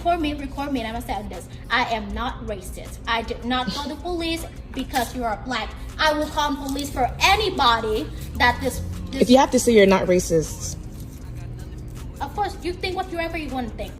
record me, and I'm gonna say this. I am not racist. I did not call the police because you are black. I will call police for anybody that this If you have to say you're not racist. Of course, you think whatever you want to think.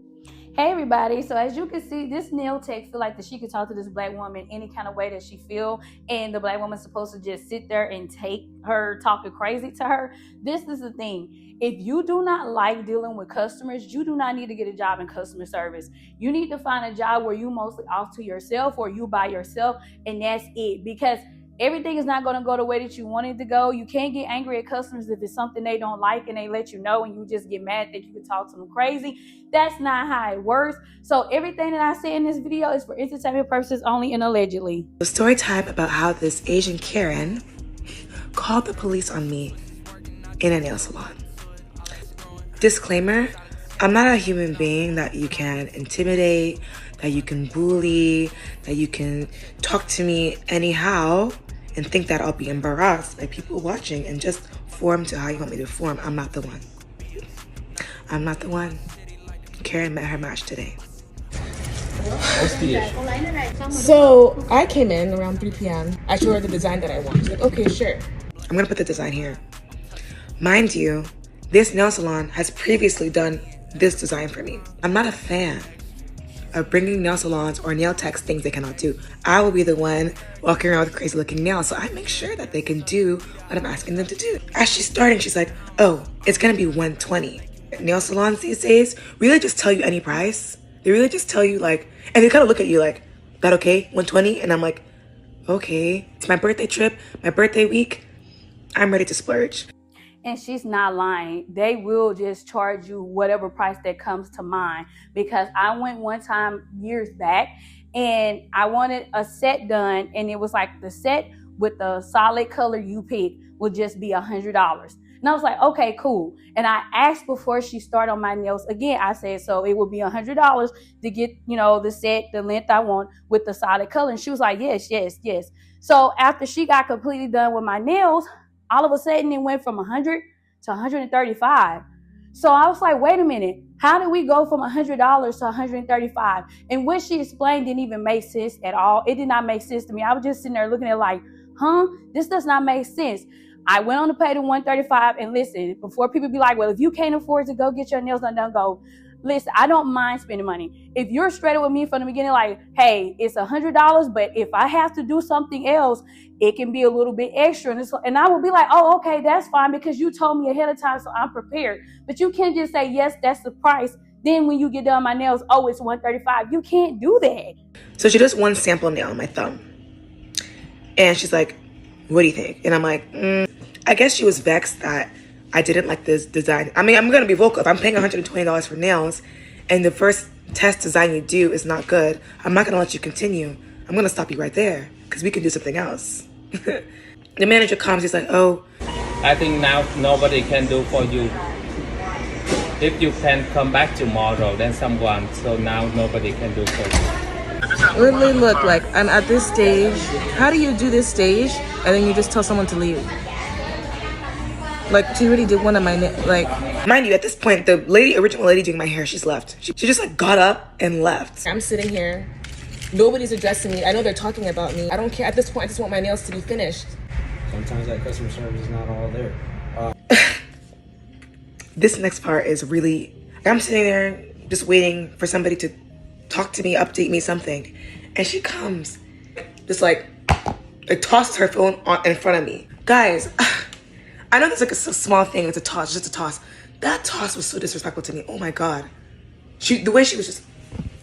Hey everybody, so as you can see, this nail tech feel like that she could talk to this black woman any kind of way that she feel, and the black woman's supposed to just sit there and take her talking crazy to her. This is the thing. If you do not like dealing with customers, you do not need to get a job in customer service. You need to find a job where you mostly off to yourself or you by yourself, and that's it. Because everything is not going to go the way that you want it to go. You can't get angry at customers if it's something they don't like and they let you know and you just get mad that you can talk to them crazy. That's not how it works. So everything that I say in this video is for entertainment purposes only and allegedly. A story time about how this Asian Karen called the police on me in a nail salon. Disclaimer, I'm not a human being that you can intimidate, that you can bully, that you can talk to me anyhow and think that I'll be embarrassed by people watching and just form to how you want me to form. I'm not the one. I'm not the one. Karen met her match today. So I came in around 3 p.m. I showed her the design that I want. She's like, okay, sure. I'm gonna put the design here. Mind you, this nail salon has previously done this design for me. I'm not a fan of bringing nail salons or nail techs things they cannot do. I will be the one walking around with crazy looking nails, so I make sure that they can do what I'm asking them to do. As she's starting, she's like, oh, it's gonna be $120. Nail salons these days really just tell you any price. They really just tell you like, and they kind of look at you like, that okay, $120? And I'm like, okay, it's my birthday trip, my birthday week, I'm ready to splurge. And she's not lying. They will just charge you whatever price that comes to mind. Because I went one time years back and I wanted a set done, and it was like the set with the solid color you pick would just be $100. And I was like, okay, cool. And I asked before she started on my nails again. I said, so it would be $100 to get, the set, the length I want with the solid color. And she was like, yes, yes, yes. So after she got completely done with my nails, all of a sudden it went from 100 to 135. So I was like, wait a minute, how did we go from $100 to 135? And what she explained didn't even make sense at all. It did not make sense to me. I was just sitting there looking at it like, this does not make sense. I went on to pay the 135, and listen, before people be like, well, if you can't afford to go get your nails done, go. Listen, I don't mind spending money. If you're straight up with me from the beginning, like, hey, it's $100, but if I have to do something else, it can be a little bit extra. And I will be like, oh, okay, that's fine, because you told me ahead of time, so I'm prepared. But you can't just say, yes, that's the price. Then when you get done my nails, oh, it's $135. You can't do that. So she does one sample nail on my thumb. And she's like, what do you think? And I'm like, I guess she was vexed that I didn't like this design. I mean, I'm going to be vocal. If I'm paying $120 for nails and the first test design you do is not good, I'm not going to let you continue. I'm going to stop you right there because we can do something else. The manager comes, he's like, oh. I think now nobody can do for you. If you can come back tomorrow, then someone, so now nobody can do for you. Literally, look, like I'm at this stage. How do you do this stage and then you just tell someone to leave? Like, she already did one of my, mind you, at this point, the original lady doing my hair, she's left. She just like got up and left. I'm sitting here. Nobody's addressing me. I know they're talking about me. I don't care. At this point, I just want my nails to be finished. Sometimes that customer service is not all there. This next part is really, I'm sitting there just waiting for somebody to talk to me, update me, something. And she comes, just like tosses her phone in front of me. Guys, I know that's like a small thing. It's a toss, just a toss. That toss was so disrespectful to me. Oh my God. The way she was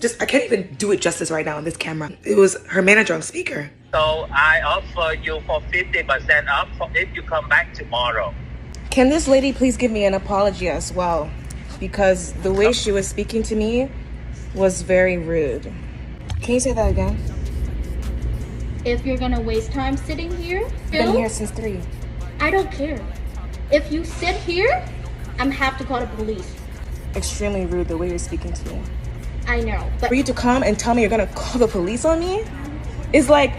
just, I can't even do it justice right now on this camera. It was her manager on speaker. So I offer you for 50% off if you come back tomorrow. Can this lady please give me an apology as well? Because the way she was speaking to me was very rude. Can you say that again? If you're gonna waste time sitting here, I've been here since 3. I don't care. If you sit here, I'm have to call the police. Extremely rude the way you're speaking to me. I know, but for you to come and tell me you're gonna call the police on me is like,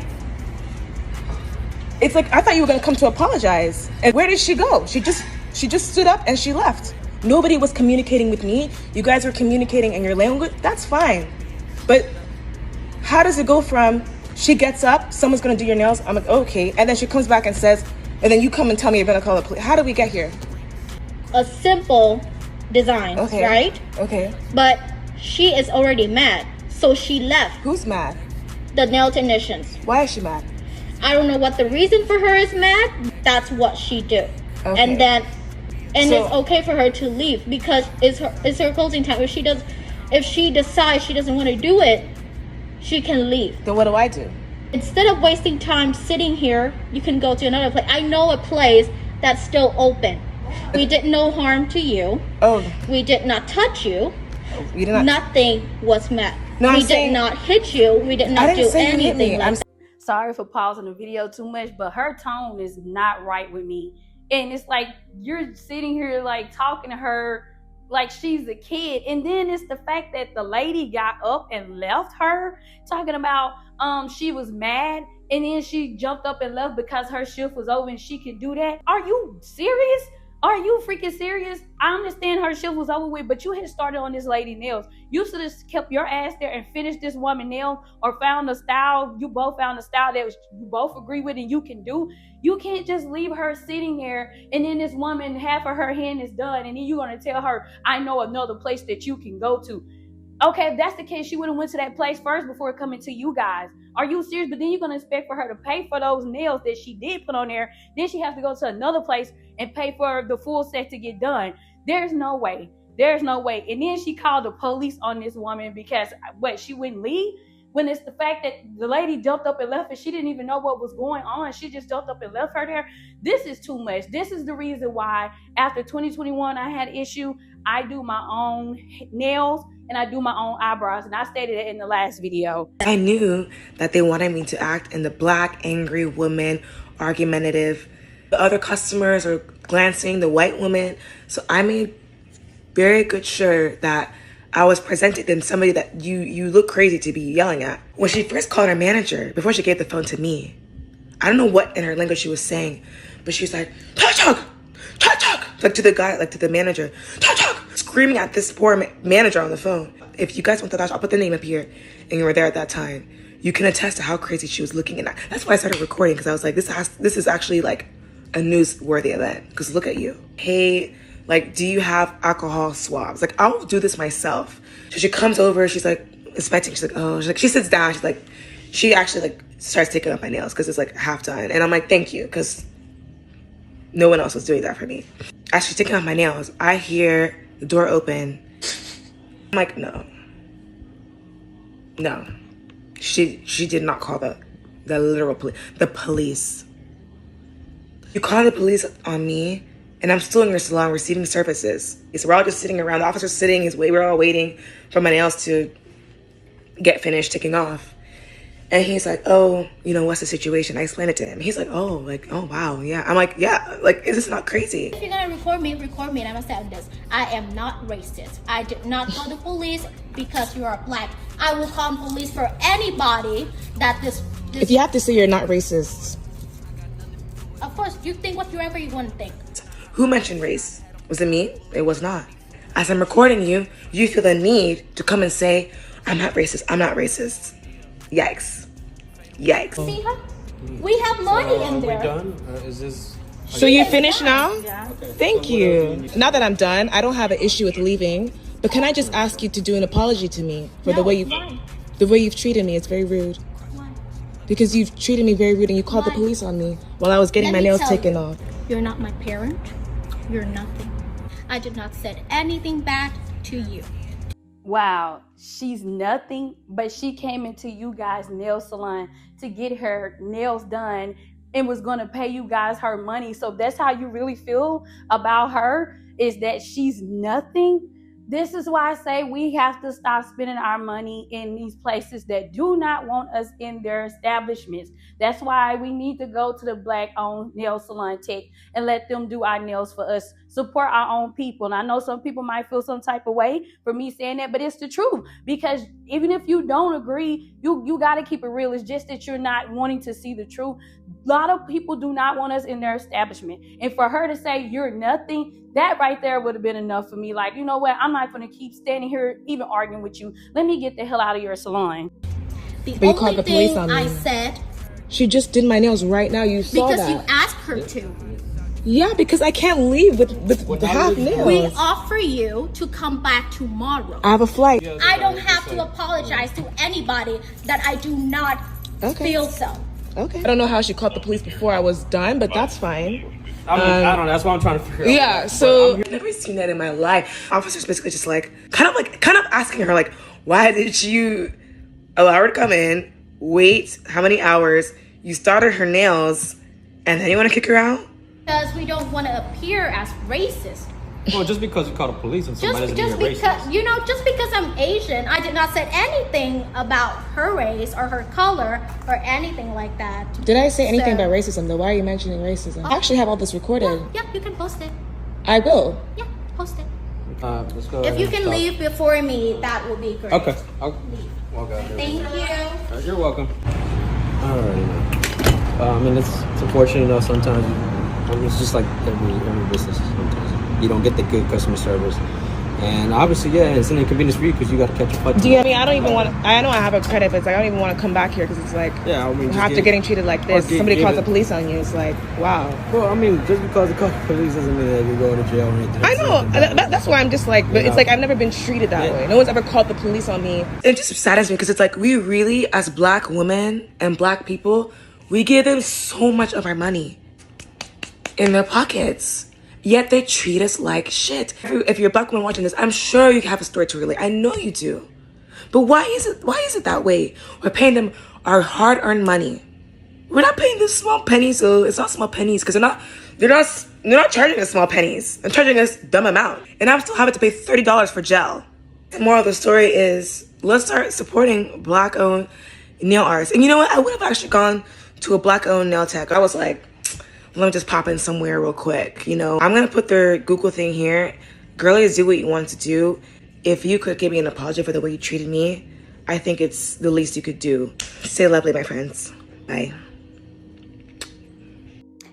it's like I thought you were gonna come to apologize. And where did she go? She just stood up and she left. Nobody was communicating with me. You guys were communicating in your language. That's fine. But how does it go from she gets up, someone's gonna do your nails, I'm like, okay, and then she comes back and says, and then you come and tell me you're gonna call the police. How did we get here? A simple design, Okay. right? Okay. But she is already mad, so she left Who's mad? the nail technicians. Why is she mad? I don't know what the reason for her is mad. That's what she do. Okay. And then, and So- it's okay for her to leave because it's her closing time. If she decides she doesn't want to do it, she can leave. Then what do I do? Instead of wasting time sitting here, you can go to another place. I know a place that's still open. We did no harm to you. Oh, We did not touch you. you did not. Nothing was met. No, I'm We saying- did not hit you. We did I not didn't do say you hit me. anything like I'm that. Sorry for pausing the video too much, but her tone is not right with me. And it's like you're sitting here like talking to her like she's a kid. And then it's the fact that the lady got up and left her, talking about she was mad and then she jumped up and left because her shift was over and she could do that. Are you serious? Are you freaking serious? I understand her shift was over with, but you had started on this lady nails. You should have kept your ass there and finished this woman nail, or found a style. You both found a style that you both agree with and you can do. You can't just leave her sitting there and then this woman, half of her hand is done, and then you're gonna tell her, I know another place that you can go to. Okay, if that's the case, she would have went to that place first before coming to you guys. Are you serious? But then you're gonna expect for her to pay for those nails that she did put on there. Then she has to go to another place and pay for the full set to get done. There's no way. There's no way. And then she called the police on this woman because she wouldn't leave? When it's the fact that the lady jumped up and left and she didn't even know what was going on. She just jumped up and left her there. This is too much. This is the reason why after 2021 I had issue. I do my own nails and I do my own eyebrows. And I stated it in the last video. I knew that they wanted me to act in the black, angry woman, argumentative. The other customers are glancing, the white woman. So I made very good sure that I was presented in somebody that you look crazy to be yelling at. When she first called her manager, before she gave the phone to me, I don't know what in her language she was saying, but she was like, "Chak, like to the guy, like to the manager, "Chak," screaming at this poor manager on the phone. If you guys want the I'll put the name up here, and you were there at that time, you can attest to how crazy she was looking. And that's why I started recording, because I was like, this is actually like a newsworthy event. Because look at you. Hey, like, do you have alcohol swabs? Like, I'll do this myself. So she comes over, she's like inspecting. She's like, oh, she sits down. She's like, she actually like starts taking up my nails because it's like half done. And I'm like, thank you, because no one else was doing that for me. As she's taking off my nails, I hear the door open. I'm like, no. She did not call the literal police. The police. You call the police on me, and I'm still in your salon receiving services. So we're all just sitting around. The officer's sitting his way. We're all waiting for my nails to get finished taking off. And he's like, oh, you know, what's the situation? I explained it to him. He's like, oh, wow, yeah. I'm like, yeah, like, is this not crazy? If you're gonna record me, and I'm gonna say this. I am not racist. I did not call the police because you are black. I will call police for anybody that this If you have to say you're not racist. Of course, you think whatever you want to think. Who mentioned race? Was it me? It was not. As I'm recording you, you feel the need to come and say, I'm not racist. I'm not racist. Yikes. Yikes. See her? We have money in there. Are we done? Is this... So you're finished now? Yeah. Thank you. Now that I'm done, I don't have an issue with leaving, but can I just ask you to do an apology to me for the way you've treated me? It's very rude. Why? Because you've treated me very rude and you called the Why? police on me while I was getting Let my me nails tell taken you, off. You're not my parent. You're nothing. I did not said anything bad to you. Wow, she's nothing, but she came into you guys' nail salon to get her nails done and was going to pay you guys her money. So that's how you really feel about her, is that she's nothing? This is why I say we have to stop spending our money in these places that do not want us in their establishments. That's why we need to go to the black-owned nail salon tech and let them do our nails for us, support our own people. And I know some people might feel some type of way for me saying that, but it's the truth. Because even if you don't agree, you got to keep it real. It's just that you're not wanting to see the truth. A lot of people do not want us in their establishment. And for her to say you're nothing, that right there would have been enough for me. Like, you know what? I'm not going to keep standing here even arguing with you. Let me get the hell out of your salon. The But you called only the police thing on me. I said, She just did my nails right now. You saw because that. you asked her to. Yeah, because I can't leave with half nails. We offer you to come back tomorrow. I have a flight. I don't have to apologize to anybody that I do not feel so. Okay. I don't know how she called the police before I was done, but that's fine. I mean, I don't know. That's what I'm trying to figure out. Yeah, so I've never seen that in my life. Officers basically just kind of asking her like, why did you allow her to come in, wait how many hours, you started her nails, and then you want to kick her out? Because we don't want to appear as racist. Well, just because you call the police and somebody doesn't Just mean you're because racist. just because I'm Asian, I did not say anything about her race or her color or anything like that. Did I say anything So- about racism though? Why are you mentioning racism? I actually have all this recorded. Yeah, you can post it. I will. Yeah, post it. Let's go If ahead you and can stop. leave before me, that would be great. Okay. I'll walk out there. Thank you. You're welcome. All right. I mean, it's unfortunate enough sometimes. It's just like every business. Sometimes you don't get the good customer service, and obviously, yeah, it's an inconvenience for you because you got to catch a flight. I don't even want. I know I have a credit, but it's like I don't even want to come back here because it's like, Yeah, I mean, just after get- getting treated like this, or somebody give calls it- the police on you. It's like, wow. Well, I mean, just because the police doesn't mean that you're going to jail or anything. I know. That's why I'm just like, but it's like I've never been treated that Yeah. way. No one's ever called the police on me. It just saddens me because it's like we really, as Black women and Black people, we give them so much of our money in their pockets. Yet they treat us like shit. If you're a Black woman watching this, I'm sure you have a story to relate. I know you do. But why is it that way? We're paying them our hard-earned money. We're not paying them small pennies, so it's not small pennies because they're not charging us small pennies. They're charging us dumb amount. And I'm still having to pay $30 for gel. The moral of the story is let's start supporting Black-owned nail artists. And you know what? I would have actually gone to a Black-owned nail tech. I was like, let me just pop in somewhere real quick. You know, I'm gonna put their Google thing here. Girlies, do what you want to do. If you could give me an apology for the way you treated me, I think it's the least you could do. Stay lovely, my friends. Bye.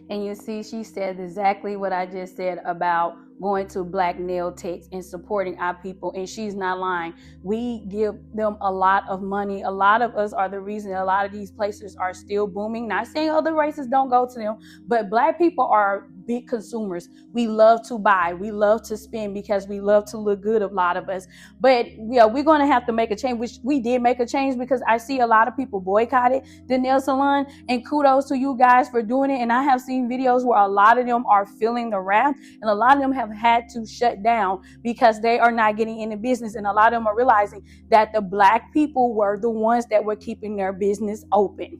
And you see, she said exactly what I just said about going to Black nail techs and supporting our people. And she's not lying. We give them a lot of money. A lot of us are the reason a lot of these places are still booming. Not saying other races don't go to them, but Black people are big consumers. We love to buy. We love to spend because we love to look good, a lot of us. But yeah, we're going to have to make a change, which we did make a change because I see a lot of people boycotted the nail salon, and kudos to you guys for doing it. And I have seen videos where a lot of them are feeling the wrath, and a lot of them have had to shut down because they are not getting into business. And a lot of them are realizing that the Black people were the ones that were keeping their business open.